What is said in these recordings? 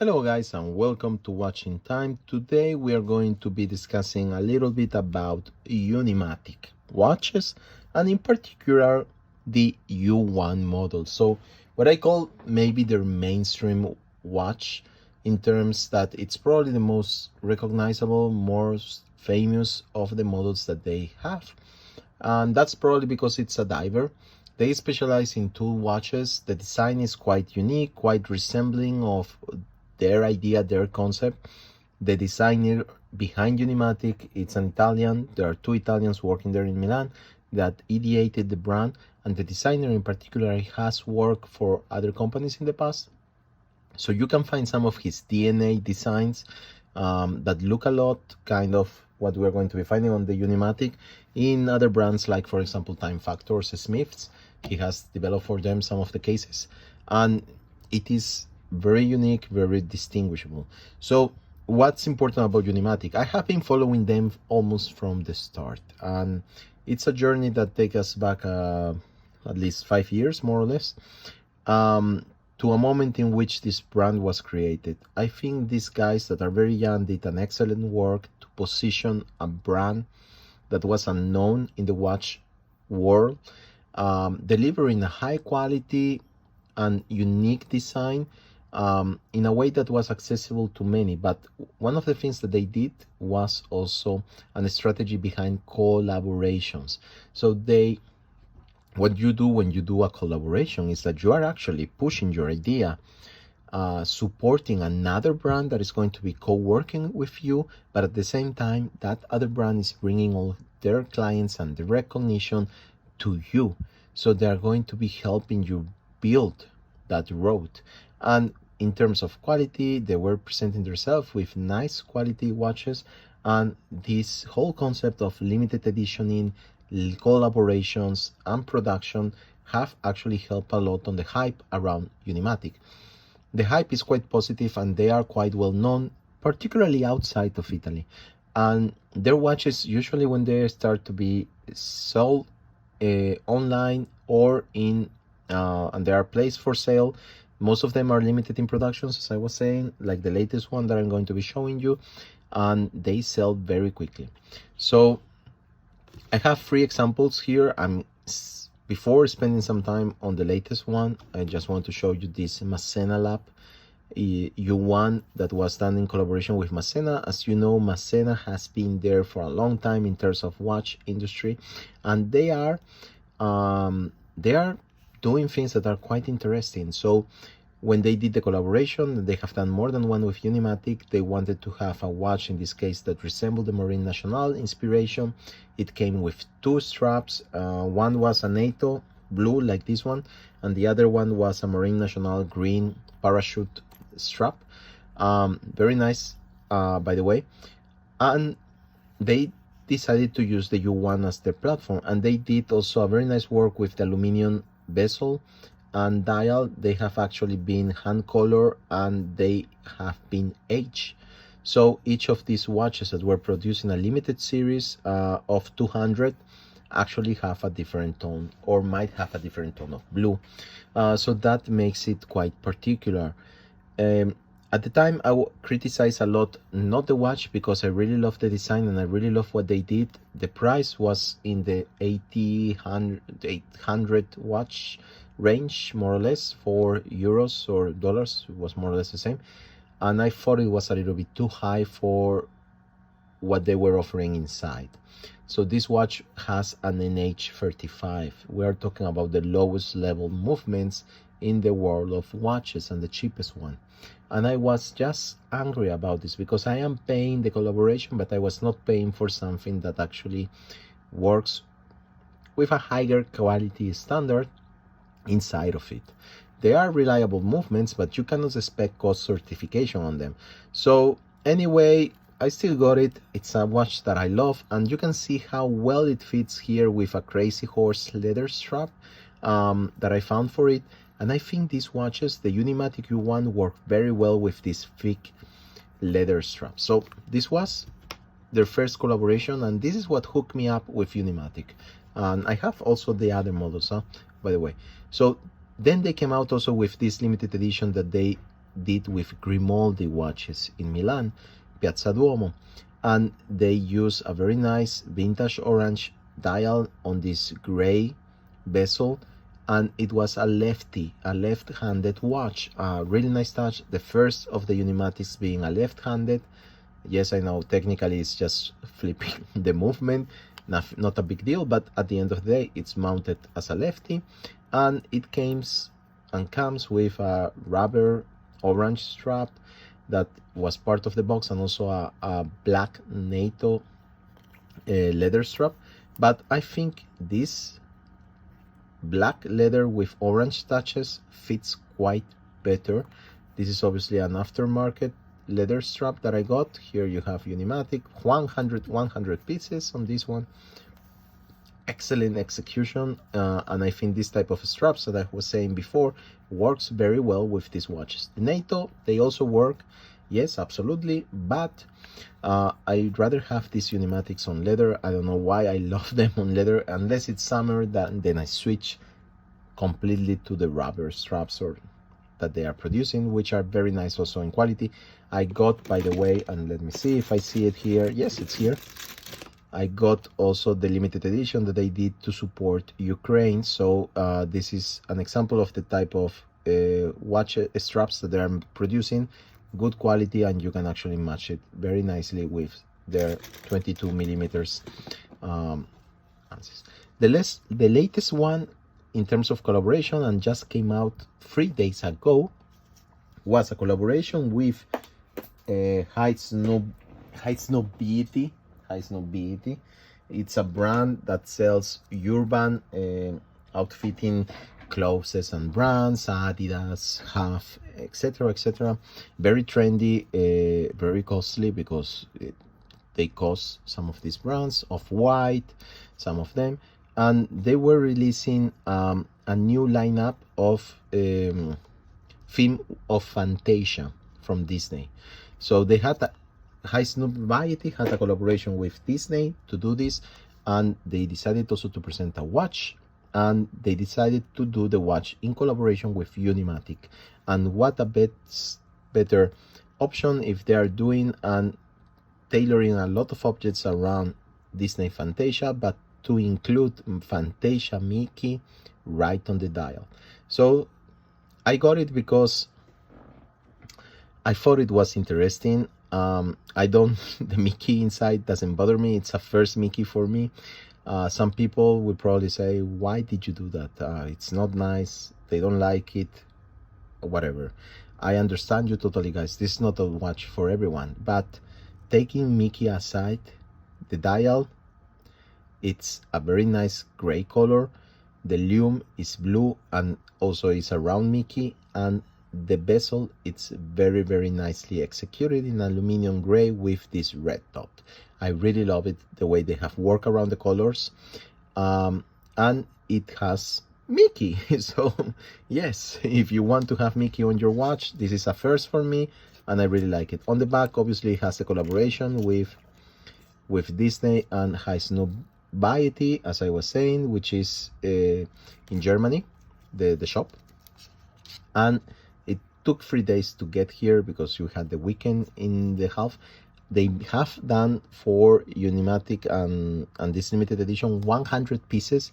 Hello guys and welcome to Watching Time. Today we are going to be discussing a little bit about Unimatic watches and in particular the U1 model. So what I call maybe their mainstream watch in terms that it's probably the most recognizable, most famous of the models that they have. And that's probably because it's a diver. They specialize in tool watches. The design is quite unique, quite resembling of their idea, their concept. The designer behind Unimatic, it's an Italian. There are two Italians working there in Milan that ideated the brand, and the designer in particular has worked for other companies in the past. So you can find some of his DNA designs that look a lot kind of what we're going to be finding on the Unimatic in other brands, like for example Time Factors, Smiths. He has developed for them some of the cases, and it is very unique, very distinguishable. So what's important about Unimatic? I have been following them almost from the start, and it's a journey that takes us back at least 5 years, more or less, to a moment in which this brand was created. I think these guys that are very young did an excellent work to position a brand that was unknown in the watch world, delivering a high quality and unique design in a way that was accessible to many. But one of the things that they did was also a strategy behind collaborations. So what you do when you do a collaboration is that you are actually pushing your idea, supporting another brand that is going to be co-working with you, but at the same time that other brand is bringing all their clients and the recognition to you. So they are going to be helping you build that road. And in terms of quality, they were presenting themselves with nice quality watches, and this whole concept of limited editioning, collaborations and production have actually helped a lot on the hype around Unimatic. The hype is quite positive and they are quite well known, particularly outside of Italy. And their watches usually when they start to be sold online or in and they are placed for sale, most of them are limited in productions, as I was saying, like the latest one that I'm going to be showing you, and they sell very quickly. So I have 3 examples here. Before spending some time on the latest one, I just want to show you this Masena Lab U1 that was done in collaboration with Masena. As you know, Masena has been there for a long time in terms of watch industry, and they are doing things that are quite interesting. So when they did the collaboration, they have done more than one with Unimatic. They wanted to have a watch, in this case, that resembled the Marine Nationale inspiration. It came with 2 straps. One was a NATO blue, like this one, and the other one was a Marine Nationale green parachute strap. Very nice, by the way. And they decided to use the U1 as their platform, and they did also a very nice work with the aluminum bezel and dial. They have actually been hand colored and they have been aged. So each of these watches that were produced in a limited series of 200 actually have a different tone, or might have a different tone of blue. So that makes it quite particular. At the time, I criticized a lot, not the watch, because I really love the design and I really love what they did. The price was in the 800 watch range, more or less, for euros or dollars. It was more or less the same. And I thought it was a little bit too high for what they were offering inside. So this watch has an NH35. We are talking about the lowest level movements in the world of watches and the cheapest one. And I was just angry about this because I am paying the collaboration, but I was not paying for something that actually works with a higher quality standard inside of it. They are reliable movements, but you cannot expect cost certification on them. So anyway, I still got it. It's a watch that I love, and you can see how well it fits here with a Crazy Horse leather strap that I found for it. And I think these watches, the Unimatic U1, work very well with this thick leather strap. So this was their first collaboration, and this is what hooked me up with Unimatic. And I have also the other models, by the way. So then they came out also with this limited edition that they did with Grimaldi watches in Milan, Piazza Duomo, and they use a very nice vintage orange dial on this gray bezel, and it was a left-handed watch. Really nice touch. The first of the Unimatics being a left-handed. Yes, I know technically it's just flipping the movement, not a big deal, but at the end of the day it's mounted as a lefty, and it comes with a rubber orange strap that was part of the box, and also a black NATO leather strap. But I think this black leather with orange touches fits quite better. This is obviously an aftermarket leather strap that I got. Here you have Unimatic, 100 pieces on this one. Excellent execution, and I think this type of straps that I was saying before works very well with these watches. The NATO, they also work, yes, absolutely, but I'd rather have these Unimatics on leather. I don't know why I love them on leather. Unless it's summer, then I switch completely to the rubber straps or that they are producing, which are very nice also in quality. I got, by the way, and let me see if I see it here. Yes, it's here. I got also the limited edition that they did to support Ukraine. So this is an example of the type of watch straps that they are producing. Good quality, and you can actually match it very nicely with their 22 millimeters. The latest one in terms of collaboration, and just came out 3 days ago, was a collaboration with Highsnobiety. It's a brand that sells urban outfitting clothes and brands, Adidas, Half, etc. Very trendy, very costly, because they cost, some of these brands, Off-White, some of them, and they were releasing a new lineup of theme of Fantasia from Disney. So they had Highsnobiety had a collaboration with Disney to do this, and they decided also to present a watch, and they decided to do the watch in collaboration with Unimatic. And what a better option if they are doing and tailoring a lot of objects around Disney Fantasia, but to include Fantasia Mickey right on the dial. So I got it because I thought it was interesting. The Mickey inside doesn't bother me. It's a first Mickey for me. Some people will probably say, why did you do that? It's not nice. They don't like it, whatever. I understand you totally, guys. This is not a watch for everyone, but taking Mickey aside, the dial, it's a very nice gray color. The lume is blue, and also is a round Mickey, and the bezel, it's very nicely executed in aluminum gray with this red dot. I really love it, the way they have worked around the colors, and it has Mickey. So yes, if you want to have Mickey on your watch, this is a first for me, and I really like it. On the back, obviously, it has a collaboration with Disney and Highsnobiety, as I was saying, which is in Germany, the shop. And it took 3 days to get here because you had the weekend in the half. They have done for Unimatic and this limited edition 100 pieces,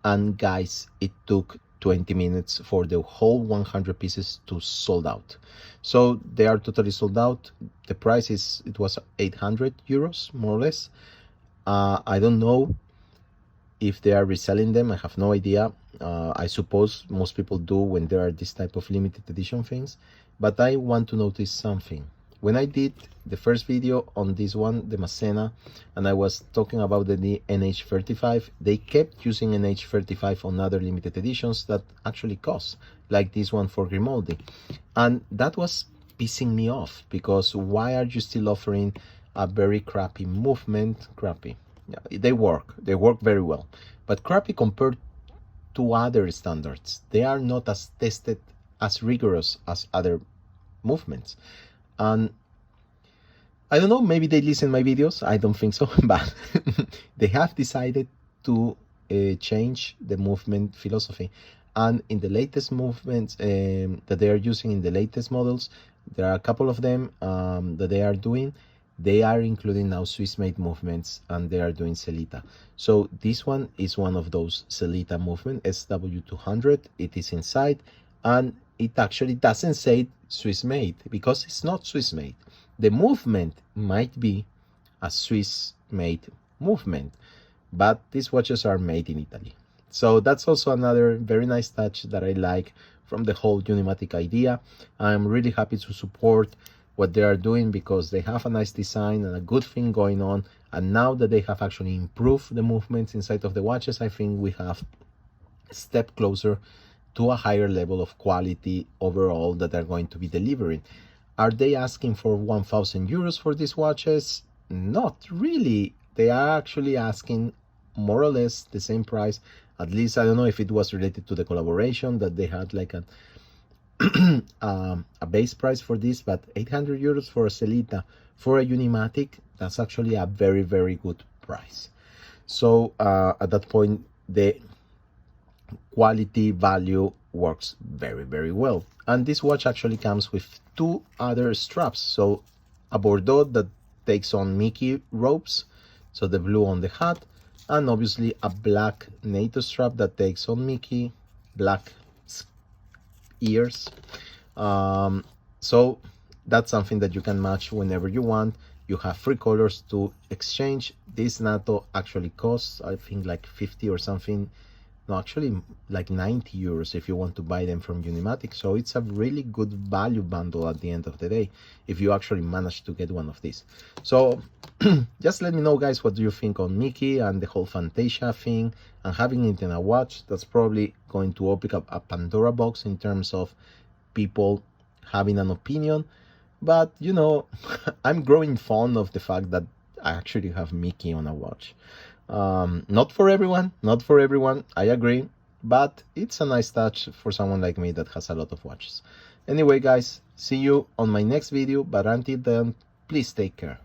and guys, it took 20 minutes for the whole 100 pieces to sold out. So they are totally sold out. The price it was 800 euros more or less. I don't know if they are reselling them. I have no idea. I suppose most people do when there are this type of limited edition things. But I want to notice something. When I did the first video on this one, the Masena, and I was talking about the NH35, they kept using NH35 on other limited editions that actually cost, like this one for Grimaldi. And that was pissing me off, because why are you still offering a very crappy movement? Crappy. Yeah, they work very well, but crappy compared to other standards. They are not as tested, as rigorous as other movements. And I don't know, maybe they listen my videos, I don't think so, but they have decided to change the movement philosophy. And in the latest movements that they are using in the latest models, there are a couple of them that they are doing. They are including now Swiss made movements, and they are doing Celita. So this one is one of those Celita movement, SW200. It is inside, and it actually doesn't say Swiss made because it's not Swiss made. The movement might be a Swiss made movement, but these watches are made in Italy. So that's also another very nice touch that I like from the whole Unimatic idea. I'm really happy to support what they are doing because they have a nice design and a good thing going on. And now that they have actually improved the movements inside of the watches, I think we have a step closer to a higher level of quality overall that they're going to be delivering. Are they asking for 1,000 euros for these watches? Not really. They are actually asking more or less the same price. At least I don't know if it was related to the collaboration that they had like a a base price for this, but 800 euros for a Celita for a Unimatic, that's actually a very, very good price. So at that point, the quality value works very, very well. And this watch actually comes with two other straps. So a Bordeaux that takes on Mickey ropes, so the blue on the hat, and obviously a black NATO strap that takes on Mickey, black ears. So that's something that you can match whenever you want. You have free colors to exchange. This NATO actually costs, I think, like 50 or something. No, actually like 90 euros if you want to buy them from Unimatic. So it's a really good value bundle at the end of the day if you actually manage to get one of these. So just let me know, guys, what do you think on Mickey and the whole Fantasia thing, and having it in a watch. That's probably going to open up a Pandora box in terms of people having an opinion. But you know, I'm growing fond of the fact that I actually have Mickey on a watch. Not for everyone, I agree, but it's a nice touch for someone like me that has a lot of watches. Anyway, guys, see you on my next video, but until then, please take care.